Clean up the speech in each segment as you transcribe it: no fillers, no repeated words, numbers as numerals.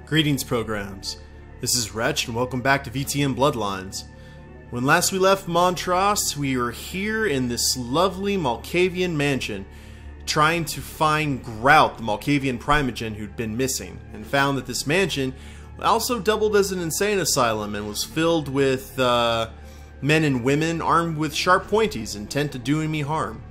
Greetings, programs. This is Wretch, and welcome back to VTM Bloodlines. When last we left Montross, we were here in this lovely Malkavian mansion, trying to find Grout, the Malkavian primogen who'd been missing, and found that this mansion also doubled as an insane asylum and was filled with men and women armed with sharp pointies, intent to doing me harm.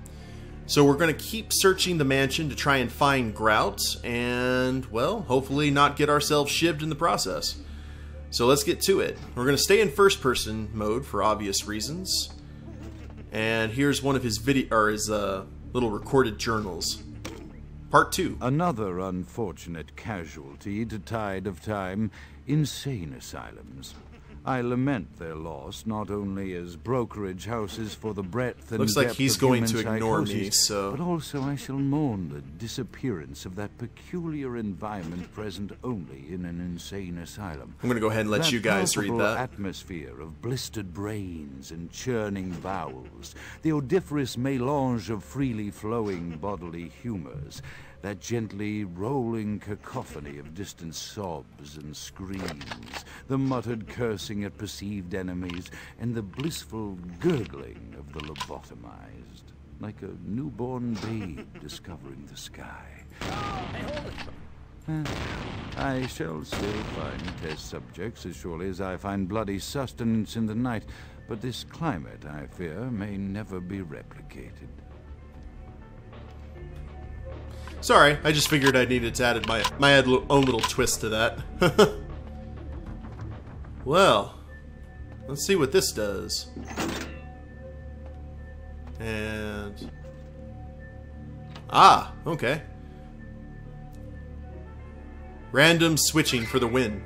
So we're going to keep searching the mansion to try and find Grout, and, well, hopefully not get ourselves shivved in the process. So let's get to it. We're going to stay in first-person mode for obvious reasons. And here's one of his little recorded journals. Part 2. Another unfortunate casualty to tide of time, insane asylums. I lament their loss, not only as brokerage houses for the breadth and Looks like depth he's of going human to ignore psychosis, me, so... but also I shall mourn the disappearance of that peculiar environment present only in an insane asylum. I'm going to go ahead and let you guys read that. Atmosphere of blistered brains and churning bowels, the odoriferous melange of freely flowing bodily humors, that gently rolling cacophony of distant sobs and screams, the muttered cursing at perceived enemies, and the blissful gurgling of the lobotomized, like a newborn babe discovering the sky. I shall still find test subjects as surely as I find bloody sustenance in the night, but this climate, I fear, may never be replicated. Sorry, I just figured I needed to add my own little twist to that. Well, let's see what this does. And... ah, okay. Random switching for the win.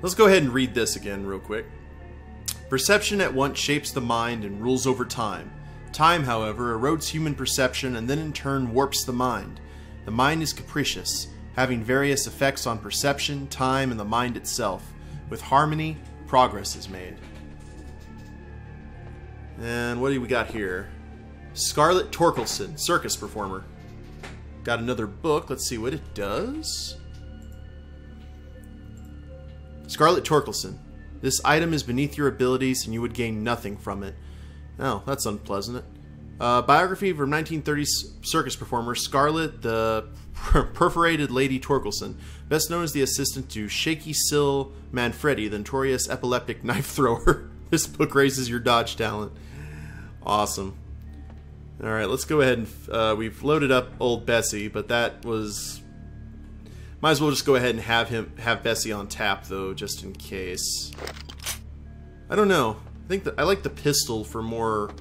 Let's go ahead and read this again real quick. Perception at once shapes the mind and rules over time. Time, however, erodes human perception and then in turn warps the mind. The mind is capricious, having various effects on perception, time, and the mind itself. With harmony, progress is made. And what do we got here? Scarlett Torkelson, circus performer. Got another book. Let's see what it does. Scarlett Torkelson. This item is beneath your abilities and you would gain nothing from it. Oh, that's unpleasant. Biography from 1930s circus performer Scarlett, the Perforated Lady Torkelson, best known as the assistant to Shaky Sill Manfredi, the notorious epileptic knife thrower. This book raises your dodge talent. Awesome. Alright, let's go ahead and... we've loaded up old Bessie, but that was... might as well just go ahead and have Bessie on tap, though, just in case. I don't know. I think that I like the pistol for more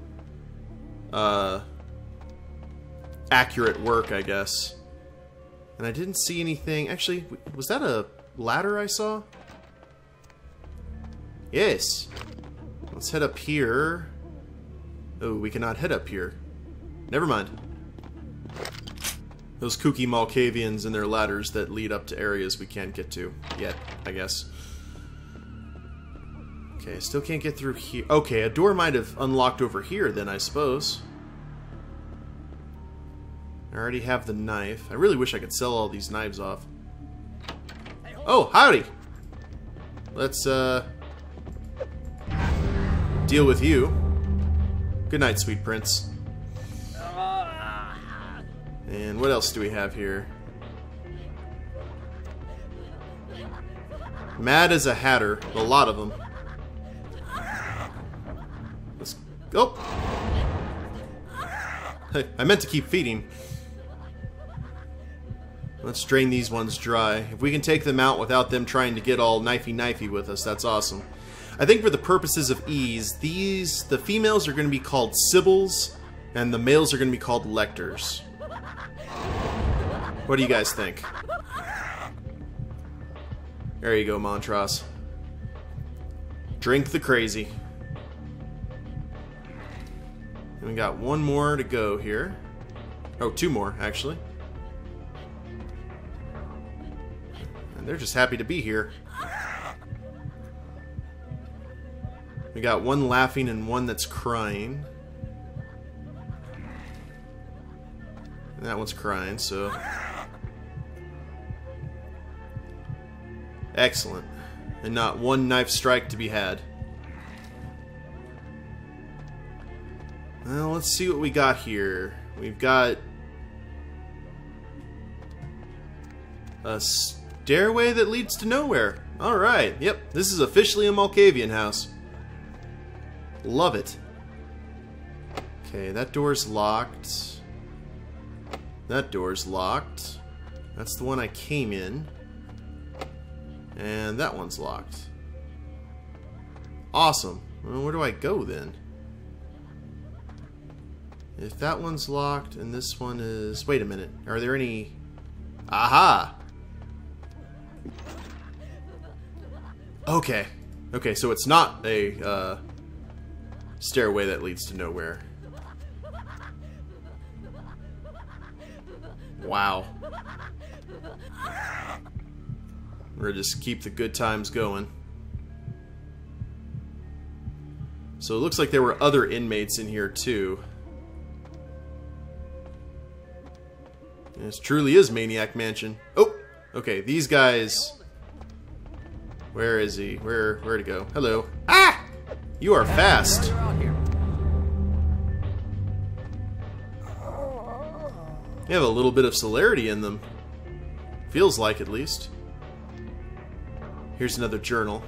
accurate work, I guess. And I didn't see anything. Actually, was that a ladder I saw? Yes. Let's head up here. Oh, we cannot head up here. Never mind. Those kooky Malkavians and their ladders that lead up to areas we can't get to yet, I guess. Okay, still can't get through here. Okay, a door might have unlocked over here then, I suppose. I already have the knife. I really wish I could sell all these knives off. Oh, howdy! Let's, deal with you. Good night, sweet prince. And what else do we have here? Mad as a hatter. A lot of them. Let's go. Hey, I meant to keep feeding. Let's drain these ones dry. If we can take them out without them trying to get all knifey-knifey with us, that's awesome. I think for the purposes of ease, the females are going to be called Sibyls, and the males are going to be called Lectors. What do you guys think? There you go, Montross. Drink the crazy. And we got one more to go here. Oh, two more, actually. And they're just happy to be here. We got one laughing and one that's crying. And that one's crying, so... Excellent. And not one knife strike to be had. Well, let's see what we got here. We've got a stairway that leads to nowhere. Alright, yep, this is officially a Malkavian house. Love it. Okay, that door's locked. That door's locked. That's the one I came in. And that one's locked. Awesome. Well, where do I go then? If that one's locked and this one is... Wait a minute. Are there any... Aha! Okay. Okay, so it's not a stairway that leads to nowhere. Wow. We're gonna just keep the good times going. So it looks like there were other inmates in here too. This truly is Maniac Mansion. Oh! Okay, these guys... Where is he? Where'd he go? Hello. Ah! You are fast. They have a little bit of celerity in them. Feels like, at least. Here's another journal.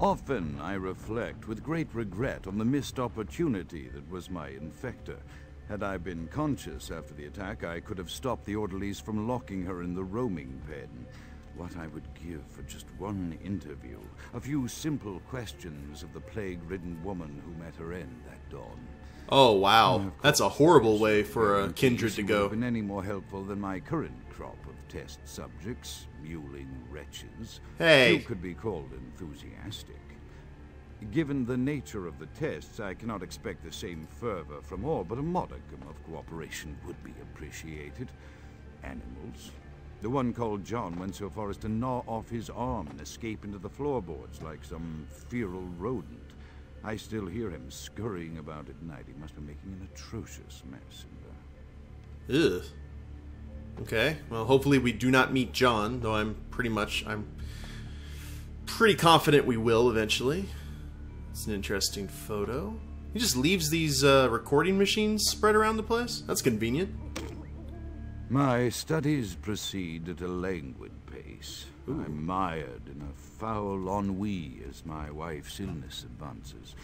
Often I reflect with great regret on the missed opportunity that was my infector. Had I been conscious after the attack, I could have stopped the orderlies from locking her in the roaming pen. What I would give for just one interview, a few simple questions of the plague-ridden woman who met her end that dawn. Oh wow, that's a horrible way for a kindred to go. Been any more helpful than my current crop of test subjects, mewling wretches. Hey, you could be called enthusiastic. Given the nature of the tests, I cannot expect the same fervor from all, but a modicum of cooperation would be appreciated. Animals. The one called John went so far as to gnaw off his arm and escape into the floorboards like some feral rodent. I still hear him scurrying about at night. He must be making an atrocious mess in there. Ugh. Okay, well hopefully we do not meet John, though I'm pretty confident we will eventually. It's an interesting photo. He just leaves these recording machines spread around the place? That's convenient. My studies proceed at a languid pace. Ooh. I'm mired in a foul ennui as my wife's illness advances.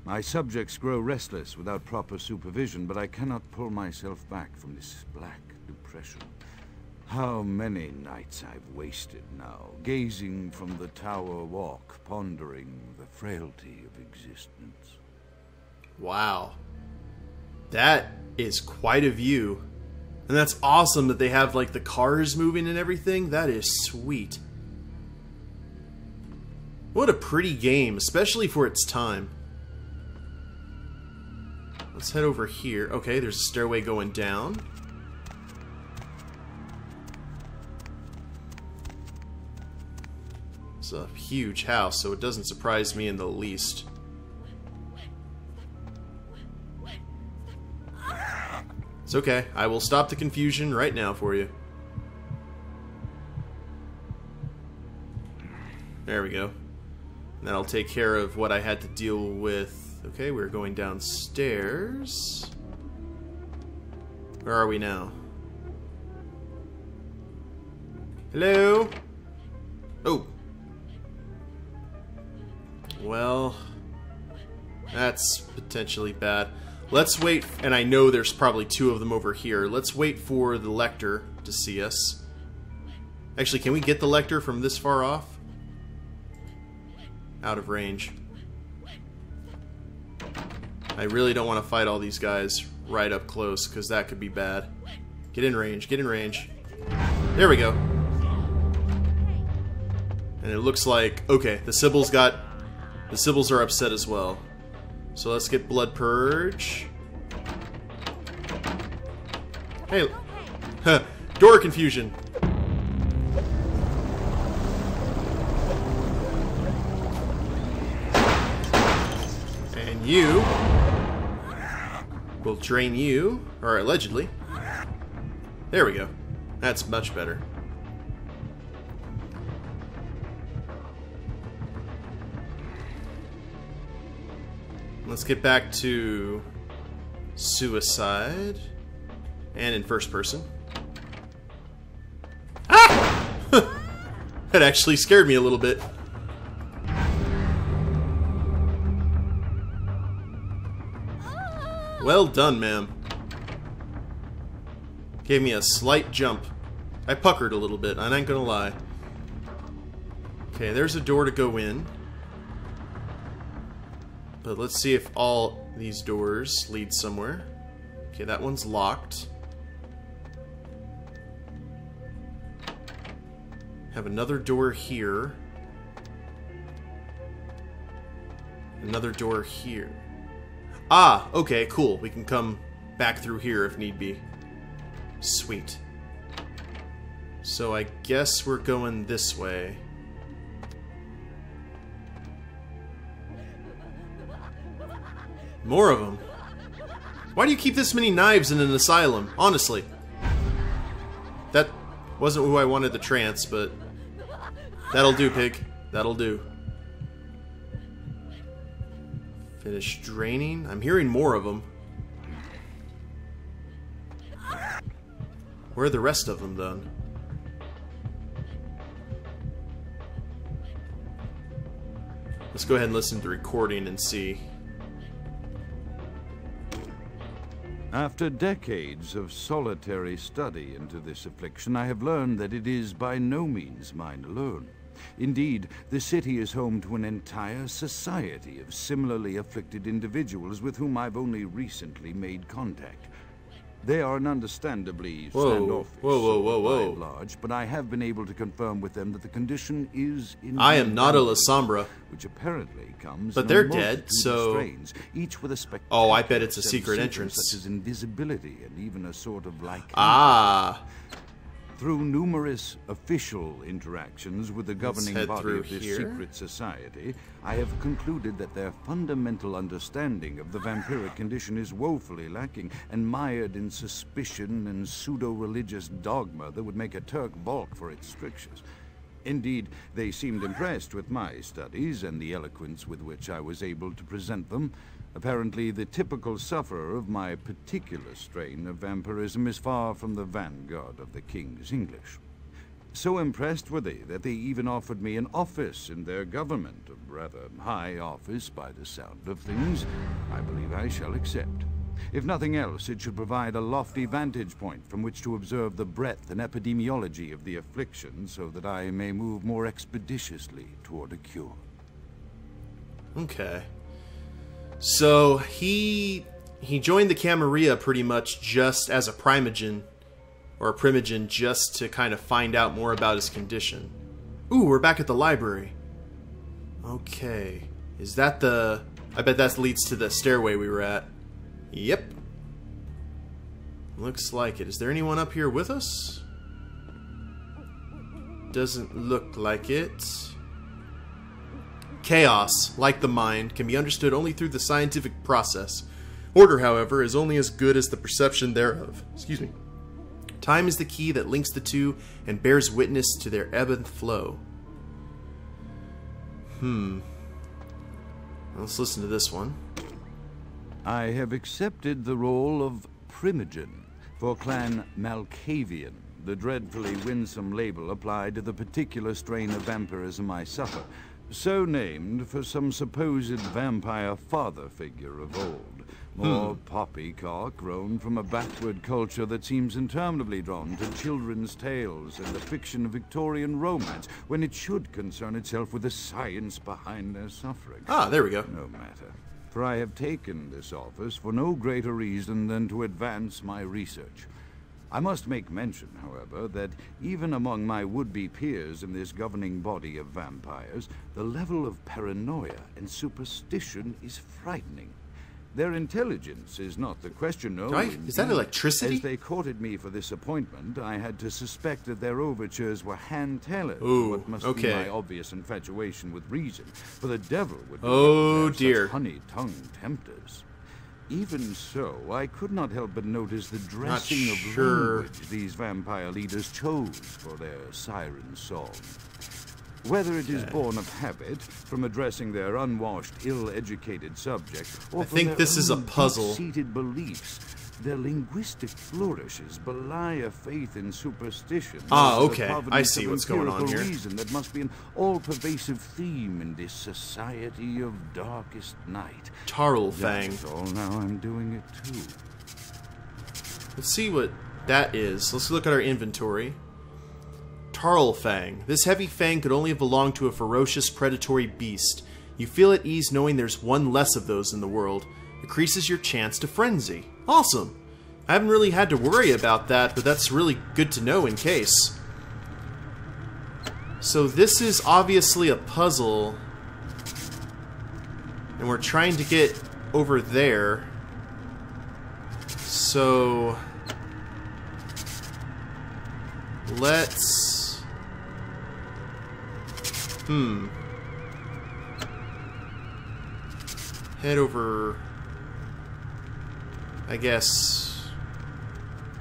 My subjects grow restless without proper supervision, but I cannot pull myself back from this black depression. How many nights I've wasted now, gazing from the tower walk, pondering the frailty of existence. Wow. That is quite a view. And that's awesome that they have, like, the cars moving and everything. That is sweet. What a pretty game, especially for its time. Let's head over here. Okay, there's a stairway going down. It's a huge house, so it doesn't surprise me in the least. It's okay. I will stop the confusion right now for you. There we go. And that'll take care of what I had to deal with. Okay, we're going downstairs. Where are we now? Hello? Oh. Well, that's potentially bad. Let's wait, and I know there's probably two of them over here. Let's wait for the Lector to see us. Actually, can we get the Lector from this far off? Out of range. I really don't want to fight all these guys right up close, because that could be bad. Get in range, get in range. There we go. And it looks like, okay, the Sibyls are upset as well. So let's get Blood Purge. Hey, door confusion. And you will drain you, or allegedly. There we go. That's much better. Let's get back to suicide. And in first person. Ah! That actually scared me a little bit. Well done, ma'am. Gave me a slight jump. I puckered a little bit, I ain't gonna lie. Okay, there's a door to go in. But let's see if all these doors lead somewhere. Okay, that one's locked. Have another door here. Another door here. Ah, okay, cool. We can come back through here if need be. Sweet. So I guess we're going this way. More of them. Why do you keep this many knives in an asylum? Honestly. That wasn't who I wanted to trance, but that'll do, pig. That'll do. Finish draining. I'm hearing more of them. Where are the rest of them done? Let's go ahead and listen to the recording and see. After decades of solitary study into this affliction, I have learned that it is by no means mine alone. Indeed, the city is home to an entire society of similarly afflicted individuals with whom I've only recently made contact. They are understandably standoffish by and large, but I have been able to confirm with them that the condition is I am not a Lasombra, which apparently comes but they're dead, so strains, each with a oh, I bet it's a secret entrance, such as invisibility and even a sort of like Through numerous official interactions with the governing body of this secret society, I have concluded that their fundamental understanding of the vampiric condition is woefully lacking and mired in suspicion and pseudo-religious dogma that would make a Turk balk for its strictures. Indeed, they seemed impressed with my studies and the eloquence with which I was able to present them. Apparently, the typical sufferer of my particular strain of vampirism is far from the vanguard of the King's English. So impressed were they that they even offered me an office in their government, a rather high office by the sound of things. I believe I shall accept. If nothing else, it should provide a lofty vantage point from which to observe the breadth and epidemiology of the affliction so that I may move more expeditiously toward a cure. Okay. So he joined the Camarilla pretty much just as a primogen, or a primogen, just to kind of find out more about his condition. Ooh, we're back at the library. Okay. Is that the... I bet that leads to the stairway we were at. Yep. Looks like it. Is there anyone up here with us? Doesn't look like it. Chaos, like the mind, can be understood only through the scientific process. Order, however, is only as good as the perception thereof. Excuse me. Time is the key that links the two and bears witness to their ebb and flow. Let's listen to this one. I have accepted the role of primogen for Clan Malkavian, the dreadfully winsome label applied to the particular strain of vampirism I suffer. So named for some supposed vampire father figure of old. More poppycock grown from a backward culture that seems interminably drawn to children's tales and the fiction of Victorian romance, when it should concern itself with the science behind their suffering. Ah, there we go. No matter. For I have taken this office for no greater reason than to advance my research. I must make mention, however, that even among my would-be peers in this governing body of vampires, the level of paranoia and superstition is frightening. Their intelligence is not the question, no. Is that electricity? As they courted me for this appointment, I had to suspect that their overtures were hand-tailored. Ooh, what must okay. be my obvious infatuation with reason, for the devil would dear. such honey-tongued tempters. Even so, I could not help but notice the dressing of language these vampire leaders chose for their siren song. Whether it is born of habit, from addressing their unwashed, ill-educated subject, or from think this is a own puzzle. deep-seated beliefs, their linguistic flourishes belie a faith in superstition. Ah, or the okay. providence I see of what's going on empirical here. reason that must be an all-pervasive theme in this society of darkest night. Tarlfang. That's all. Now I'm doing it too. Let's see what that is. Let's look at our inventory. Tarlfang. This heavy fang could only have belonged to a ferocious predatory beast. You feel at ease knowing there's one less of those in the world. Increases your chance to frenzy. Awesome. I haven't really had to worry about that, but that's really good to know in case. So this is obviously a puzzle. And we're trying to get over there. So let's head over, I guess,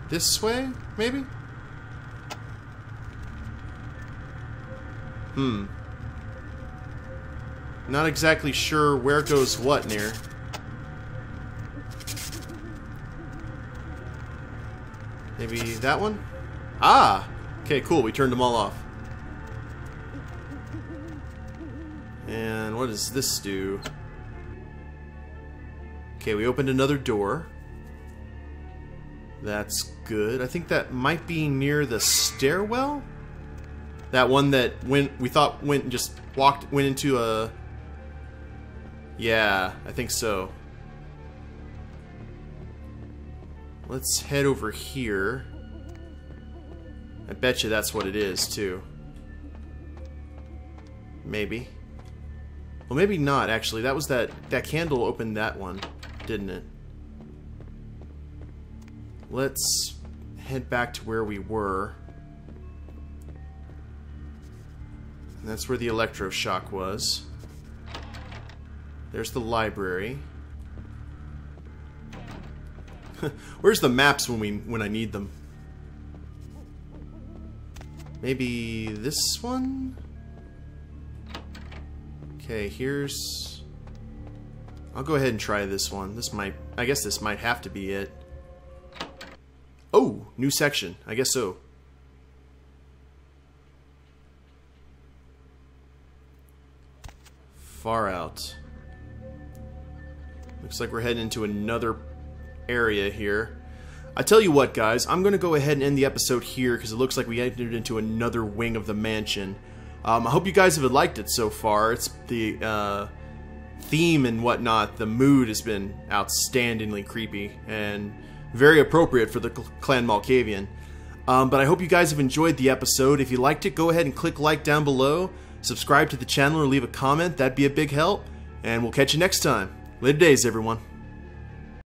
this way, maybe? Not exactly sure where goes what near. Maybe that one? Ah! Okay, cool, we turned them all off. And what does this do? Okay, we opened another door. That's good. I think that might be near the stairwell? That one that we thought went and just went into a... Yeah, I think so. Let's head over here. I bet you that's what it is, too. Maybe. Well, maybe not, actually. That was that candle opened that one, didn't it? Let's head back to where we were. And that's where the electroshock was. There's the library. Where's the maps when I need them? Maybe this one? Okay, here's... I'll go ahead and try this one. I guess this might have to be it. Oh, new section. I guess so. Far out. Looks like we're heading into another area here. I tell you what, guys, I'm going to go ahead and end the episode here because it looks like we entered into another wing of the mansion. I hope you guys have liked it so far. It's the theme and whatnot. The mood has been outstandingly creepy and very appropriate for the clan Malkavian. But I hope you guys have enjoyed the episode. If you liked it, go ahead and click like down below. Subscribe to the channel or leave a comment. That'd be a big help. And we'll catch you next time. Later days, everyone.